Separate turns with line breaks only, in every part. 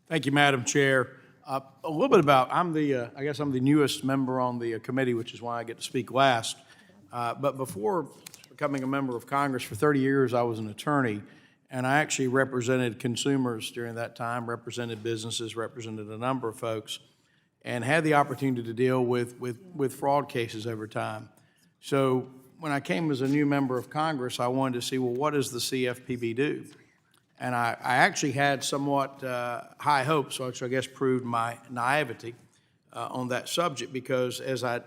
Thank you, Madam Chair. A little bit about, I guess I'm the newest member on the committee, which is why I get to speak last. But before becoming a member of Congress, for 30 years, I was an attorney, and I actually represented consumers during that time, represented businesses, represented a number of folks, and had the opportunity to deal with fraud cases over time. So when I came as a new member of Congress, I wanted to see, well, what does the CFPB do? And I actually had somewhat high hopes, which I guess proved my naivety on that subject, because as I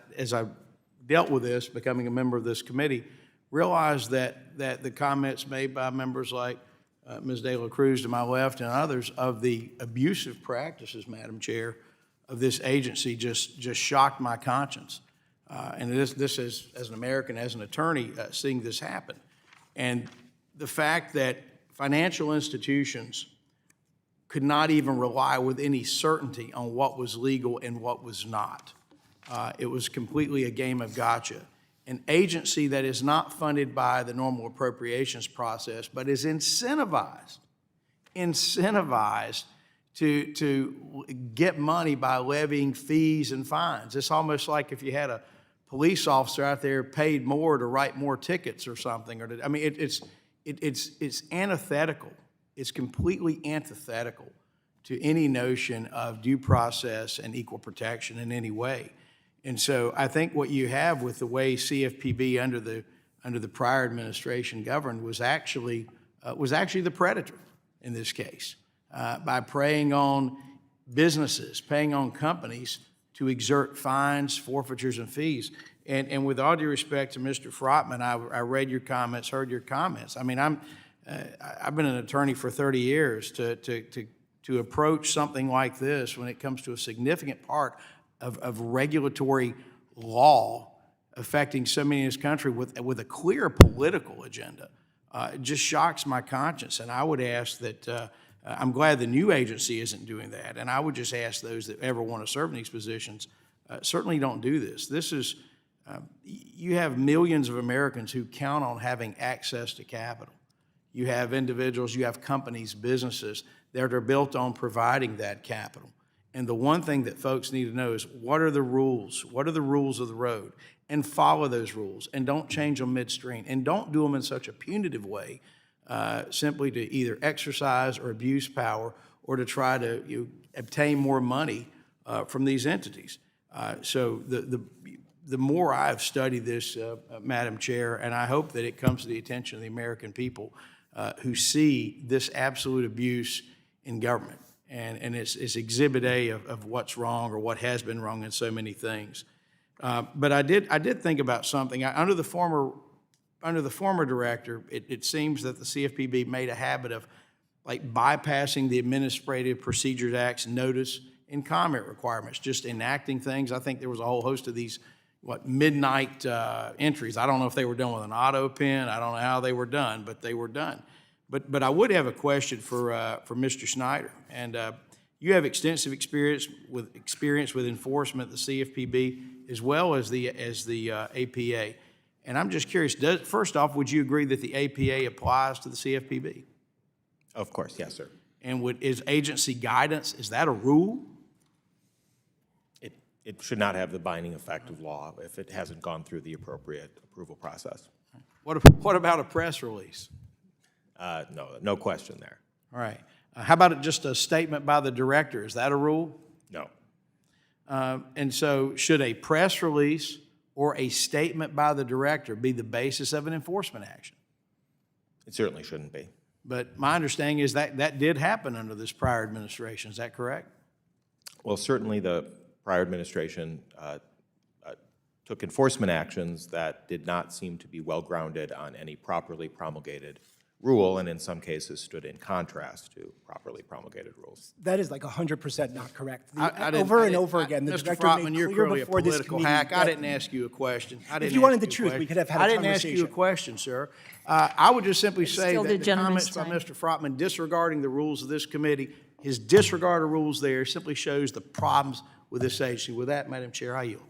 dealt with this, becoming a member of this committee, realized that the comments made by members like Ms. De La Cruz to my left and others of the abusive practices, Madam Chair, of this agency just shocked my conscience. And this is, as an American, as an attorney, seeing this happen. And the fact that financial institutions could not even rely with any certainty on what was legal and what was not. It was completely a game of gotcha. An agency that is not funded by the normal appropriations process, but is incentivized to get money by levying fees and fines. It's almost like if you had a police officer out there paid more to write more tickets or something. It's antithetical. It's completely antithetical to any notion of due process and equal protection in any way. And so I think what you have with the way CFPB under the prior administration governed was actually the predator in this case, by preying on businesses, paying on companies to exert fines, forfeitures, and fees. And with all due respect to Mr. Frotman, I read your comments, heard your comments. I mean, I've been an attorney for 30 years. To approach something like this when it comes to a significant part of regulatory law affecting so many in this country with a clear political agenda, it just shocks my conscience. And I would ask that, I'm glad the new agency isn't doing that, and I would just ask those that ever want to serve in these positions, certainly don't do this. This is, you have millions of Americans who count on having access to capital. You have individuals, you have companies, businesses that are built on providing that capital. And the one thing that folks need to know is, what are the rules? What are the rules of the road? And follow those rules, and don't change them midstream. And don't do them in such a punitive way, simply to either exercise or abuse power or to try to obtain more money from these entities. So the more I've studied this, Madam Chair, and I hope that it comes to the attention of the American people who see this absolute abuse in government. And it's Exhibit A of what's wrong or what has been wrong in so many things. But I did think about something. Under the former director, it seems that the CFPB made a habit of like bypassing the Administrative Procedures Act's notice and comment requirements, just enacting things. I think there was a whole host of these midnight entries. I don't know if they were done with an auto pen. I don't know how they were done, but they were done. But I would have a question for Mr. Schneider. And you have extensive experience with enforcement at the CFPB as well as the APA. And I'm just curious, first off, would you agree that the APA applies to the CFPB?
Of course, yes, sir.
And is agency guidance, is that a rule?
It should not have the binding effect of law if it hasn't gone through the appropriate approval process.
What about a press release?
No question there.
All right. How about just a statement by the director? Is that a rule?
No.
And so should a press release or a statement by the director be the basis of an enforcement action?
It certainly shouldn't be.
But my understanding is that did happen under this prior administration. Is that correct?
Well, certainly the prior administration took enforcement actions that did not seem to be well-grounded on any properly promulgated rule, and in some cases stood in contrast to properly promulgated rules.
That is like 100% not correct.
Over
and over again, the
Mr.
director
Frotman,
made
you're
clear
clearly a
before this
political
committee
hack. I
that-
didn't ask you a question.
If you wanted the truth, we could have had a
I didn't ask you a
conversation.
question, sir. I would just simply say
still
that
the
the
gentleman's
comments by
time.
Mr. Frotman disregarding the rules of this committee, his disregard of rules there simply shows the problems with this agency. With that, Madam Chair, I yield.